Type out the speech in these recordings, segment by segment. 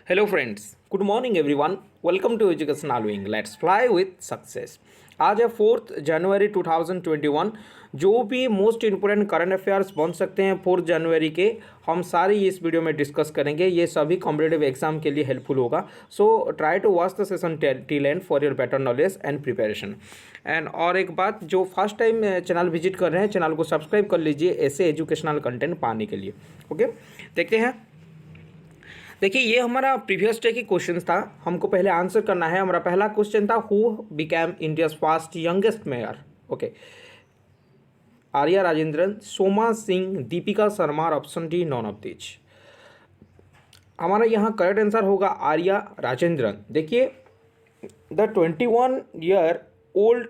Hello friends, good morning everyone. Welcome to Education Allowing. Let's fly with success. आज है 4 जनवरी 2021। जो भी most important current affairs बन सकते हैं 4 जनवरी के, हम सारे इस वीडियो में डिस्कस करेंगे। ये सभी कॉम्पिटेटिव एग्जाम के लिए हेल्पफुल होगा। So try to watch the session till end for your better knowledge and preparation. And और एक बात, जो फर्स्ट टाइम चैनल विजिट कर रहे हैं, चैनल को सब्सक्राइब कर लीजिए ऐसे एजुकेशनल कंटेंट पाने के लिए। ओके, देखते हैं। देखिए, ये हमारा प्रीवियस डे की क्वेश्चन था, हमको पहले आंसर करना है। हमारा पहला क्वेश्चन था, who became India's first youngest mayor. Okay, Arya Rajendran, Soma Singh, Deepika Sharma, option D none of this. हमारा यहाँ करेक्ट आंसर होगा आर्या राजेंद्रन। देखिए, the 21 old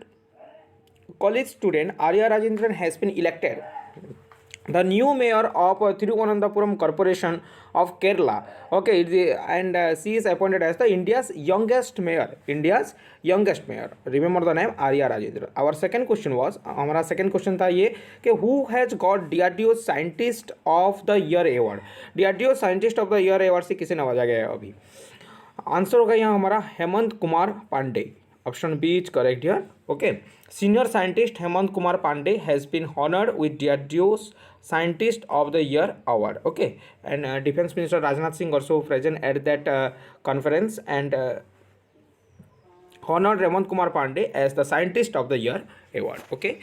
college student Arya Rajendran has been elected the new mayor of Thiruvananthapuram Corporation of Kerala. Okay, and she is appointed as the India's youngest mayor. India's youngest mayor. Remember the name Arya Rajendran. Our second question was, हमारा second question था ये कि who has got DRDO Scientist of the Year award. DRDO Scientist of the Year award से किसे नवाजा गया है अभी? आंसर होगा यहाँ हमारा Hemant Kumar Pandey. Option B is correct here. Okay, senior scientist Hemant Kumar Pandey has been honoured with DRDO scientist of the year award. Okay, and defence minister Rajnath Singh also present at that conference and honored Hemant Kumar Pandey as the Scientist of the Year award. Okay,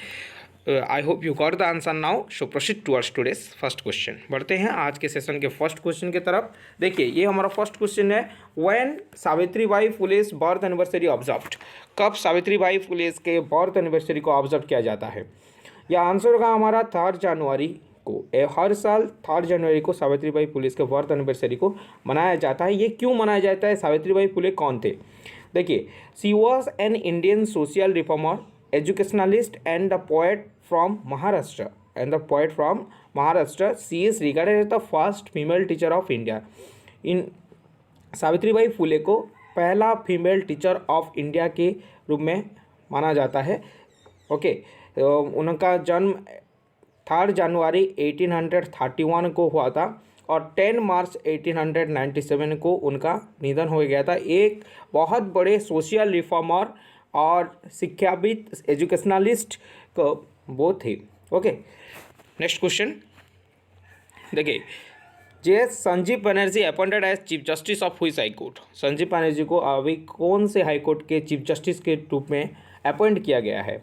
I hope you got the answer now. So proceed towards today's first question. बढ़ते हैं आज के session के first question की तरफ। देखिए, ये हमारा फर्स्ट क्वेश्चन है, when Savitribai Phule's birth anniversary observed. कब सावित्रीबाई फुले के बर्थ एनिवर्सरी को ऑब्जर्व किया जाता है? यह आंसर होगा हमारा 3 जनवरी को। हर साल 3 जनवरी को सावित्रीबाई फुले के बर्थ एनिवर्सरी को मनाया जाता है। ये क्यों मनाया जाता है? सावित्रीबाई फुले कौन थे? देखिए, she was an Indian social reformer, educationalist and the poet from Maharashtra. She is regarded as the first female teacher of India. इन सावित्रीबाई फुले को पहला फीमेल टीचर ऑफ इंडिया के रूप में माना जाता है। ओके, उनका जन्म 3 जनवरी 1831 को हुआ था और 10 मार्च 1897 को उनका निधन हो गया था। एक बहुत बड़े सोशल रिफॉर्मर और शिक्षाविद, एजुकेशनलिस्ट को वो थे। ओके, नेक्स्ट क्वेश्चन देखिए, JS Sanjeev Banerjee appointed as chief justice of which high court. Sanjeev Banerjee को अभी कौन से हाई कोर्ट के चीफ जस्टिस के रूप में अपॉइंट किया गया है?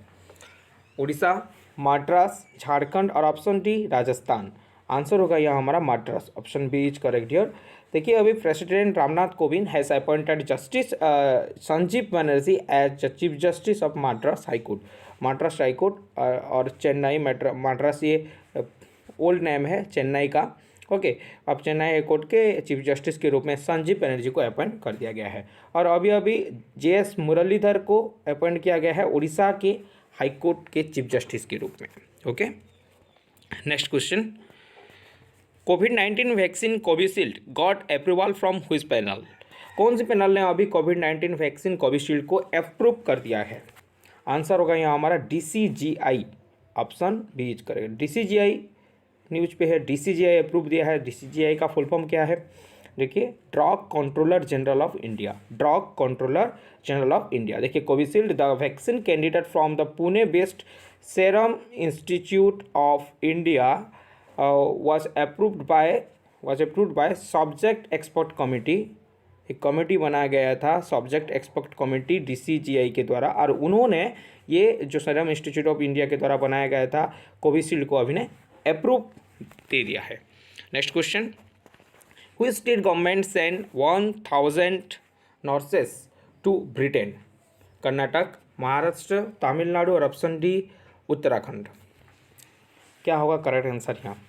उड़ीसा, मद्रास, झारखंड और ऑप्शन डी राजस्थान। आंसर होगा यहाँ हमारा Madras. Option B is correct here. देखिए, अभी president Ramnath Kovind has appointed justice Sanjeev Banerjee as chief justice of Madras high court. Madras high court और चेन्नई मद्रास, ये ओल्ड नेम है चेन्नई का। ओके, अब चेन्नई हाई कोर्ट के चीफ जस्टिस के रूप में संजीव बनर्जी को अपॉइंट कर दिया गया है। और अभी अभी JS मुरलीधर को अपॉइंट किया गया है उड़ीसा के हाई कोर्ट के चीफ जस्टिस के रूप में। ओके, नेक्स्ट क्वेश्चन, कोविड-19 vaccine Covishield got approval from which panel. कौन से पैनल ने अभी कोविड-19 वैक्सीन कोविशील्ड को अप्रूव कर दिया है? आंसर होगा यहाँ हमारा DCGI। Option B is correct. DCGI news पे है, DCGI अप्रूव दिया है। DCGI का फुल फॉर्म क्या है? देखिए, drug controller general of India. Drug controller general of India. देखिए, Covishield the vaccine candidate from the Pune based Serum Institute of India was approved by subject expert committee. एक committee बनाया गया था, subject expert committee DCGI के द्वारा, और उन्होंने ये जो सीरम इंस्टीट्यूट ऑफ इंडिया के द्वारा बनाया गया था कोविशील्ड को अभी ने अप्रूव दे दिया है। Next question, which state government send 1000 nurses to Britain. Karnataka, Maharashtra, Tamil Nadu और ऑप्शन डी उत्तराखंड। क्या होगा करेक्ट आंसर यहाँ?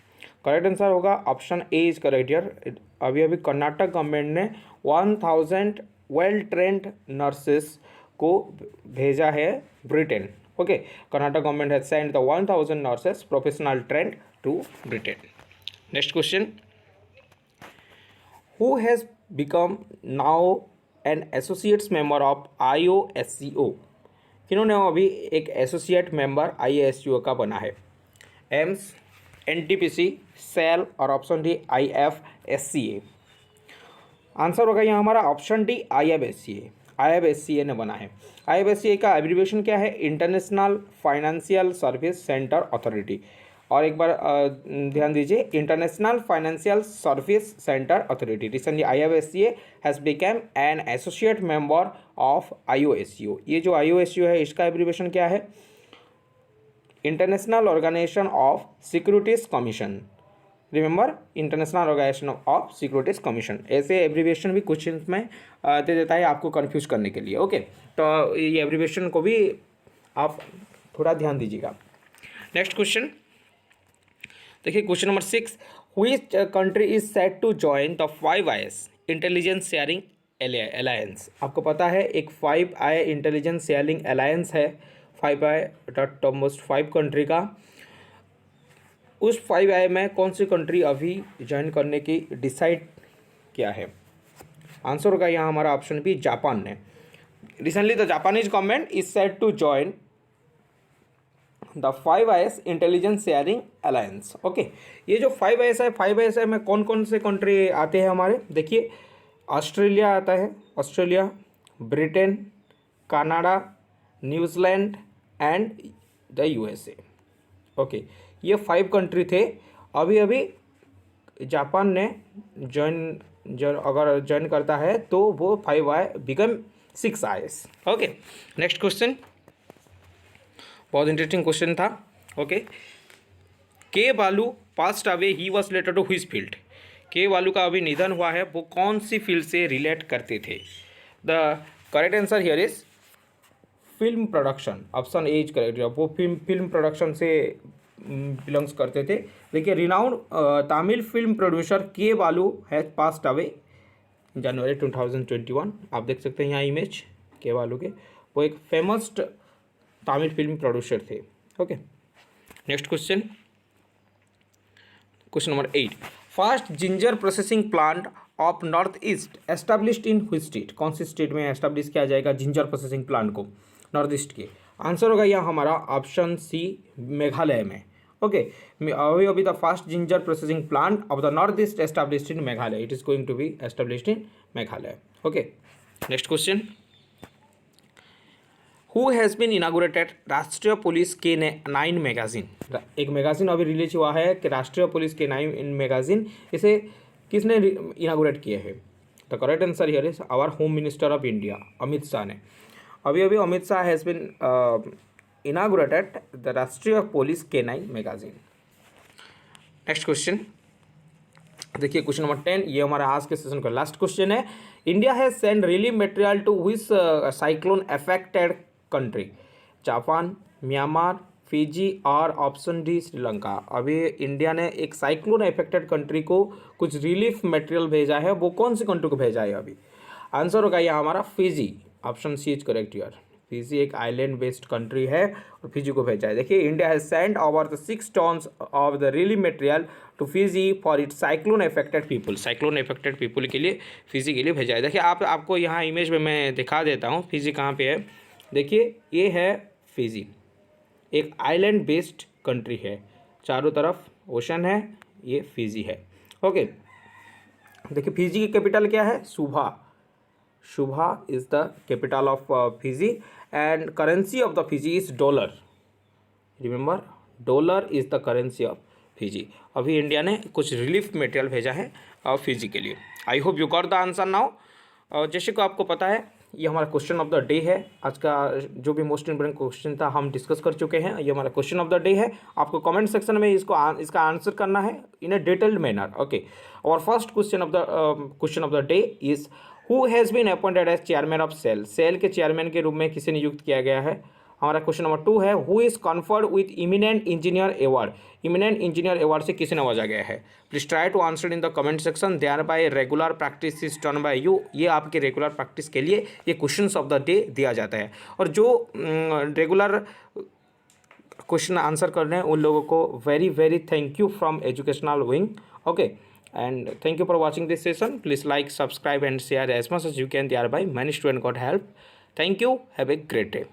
करेक्ट आंसर होगा option A is correct here. अभी अभी कर्नाटक गवर्नमेंट ने 1000 वेल ट्रेंड नर्सेस को भेजा है Britain. Okay, Karnataka government has send the 1000 nurses professional trained to Britain. Next question, who has become now an associates member of IOSCO। किन्होंने अभी एक associate member IOSCO का बना है? एम्स, NTPC, सेल और ऑप्शन डी IFSCA। आंसर होगा यहाँ हमारा ऑप्शन डी IFSCA। IFSCA ने बना है। IFSCA का एब्रीविएशन क्या है? International financial service centre authority. और एक बार ध्यान दीजिए, international financial service centre authority. Recently IFSCA has become an associate member of IOSCO। ये जो IOSCO है इसका एब्रीविएशन क्या है? International organisation of securities commission. Remember, international organisation of securities commission. ऐसे एब्रीविएशन भी क्वेश्चन में दे देता है आपको कंफ्यूज करने के लिए। ओके, तो ये एब्रीविएशन को भी आप थोड़ा ध्यान दीजिएगा। नेक्स्ट क्वेश्चन देखिए, question number 6, which country is set to join the 5IS intelligence sharing alliance. आपको पता है एक 5I इंटेलिजेंस शेयरिंग अलायंस है, 5I टॉपमोस्ट 5 कंट्री का। उस 5I में कौन सी कंट्री अभी ज्वाइन करने की डिसाइड किया है? आंसर होगा यहाँ हमारा ऑप्शन बी, जापान ने। Recently the Japanese government is set to join the 5IS intelligence sharing alliance. Okay, ये जो 5IS है, 5IS में कौन कौन से कंट्री आते हैं हमारे? देखिए, ऑस्ट्रेलिया आता है, Australia, Britain, Canada, New Zealand and the USA। Okay, ये 5 कंट्री थे। अभी अभी जापान ने अगर ज्वाइन करता है तो वो 5I become 6IS। Okay, next question बहुत इंटरेस्टिंग क्वेश्चन था। Okay, K Balu passed away, he was related to which field. K Balu का अभी निधन हुआ है, वो कौन सी फील्ड से रिलेट करते थे? The correct answer here is film production. Option A is correct. वो फिल्म प्रोडक्शन से बिलोंग्स करते थे। देखिए, रिनाउंड तमिल फिल्म प्रोड्यूसर के बालू हैज पास्ट अवे जनवरी 2021। आप देख सकते हैं यहाँ इमेज के बालू के। वो एक फेमस तमिल फिल्म प्रोड्यूसर थे। Okay, next question, question number 8, first ginger processing plant of north east established in which state. कौन सी स्टेट में एस्टेब्लिश किया जाएगा जिंजर प्रोसेसिंग प्लांट को नॉर्थ ईस्ट के? आंसर होगा यहाँ हमारा ऑप्शन सी, मेघालय में। ओके, अभी the first ginger processing plant of the north east established in Meghalaya. It is going to be established in Meghalaya. Okay, next question, who has been inaugurated Rashtriya police K 9 magazine. एक magazine अभी release हुआ है कि राष्ट्रीय police K 9 magazine, इसे किसने inaugurate किए हैं? The correct answer here is our home minister of India, Amit Shah ने। अभी अभी Amit Shah has been inaugurated the Rashtriya police K 9 magazine. Next question देखिए, क्वेश्चन नंबर 10, ये हमारा आज के सेशन का लास्ट क्वेश्चन है। India has send relief material to which cyclone affected country? Japan, Myanmar, Fiji और ऑप्शन डी श्रीलंका। अभी इंडिया ने एक साइक्लोन अफेक्टेड कंट्री को कुछ रिलीफ मटेरियल भेजा है, वो कौन सी कंट्री को भेजा है अभी? आंसर होगा यहाँ हमारा Fiji. Option C is correct here. Fiji एक आइलैंड बेस्ड कंट्री है और फिजी को भेजा है। देखिए, India has send over the 6 tons of the relief material to Fiji for it cyclone affected people. Cyclone affected people के लिए Fiji के लिए भेजा है। देखिए, आपको यहाँ इमेज में मैं दिखा देता हूँ फिजी कहाँ पे है। देखिए, ये है फिजी, एक आइलैंड बेस्ड कंट्री है, चारों तरफ ओशन है, ये फिजी है। ओके, देखिए फिजी की कैपिटल क्या है? Suva. Suva is the capital of Fiji and currency of the Fiji is dollar. Remember, dollar is the currency of Fiji. अभी इंडिया ने कुछ रिलीफ मटेरियल भेजा है फिजी के लिए। I hope you got the answer now. जैसे कि आपको पता है, ये हमारा क्वेश्चन ऑफ द डे है। आज का जो भी मोस्ट इंपोर्टेंट क्वेश्चन था हम डिस्कस कर चुके हैं। ये हमारा क्वेश्चन ऑफ द डे है। आपको कमेंट सेक्शन में इसका आंसर करना है in a detailed manner. Okay, और first question of the day is who has been appointed as chairman of SAIL. SAIL के चेयरमैन के रूप में किसे नियुक्त किया गया है? हमारा क्वेश्चन नंबर 2 है who is conferred with eminent engineer award. Eminent engineer award से किसे नवाजा गया है? Please try to answer in the comment section. Thereby regular practice is done by you. ये आपके रेगुलर प्रैक्टिस के लिए ये क्वेश्चंस ऑफ द डे दिया जाता है, और जो रेगुलर क्वेश्चन आंसर कर रहे हैं उन लोगों को very very thank you from educational wing. Okay, and thank you for watching this session. Please like, subscribe and share as much as you can, thereby many students got help. Thank you. Have a great day.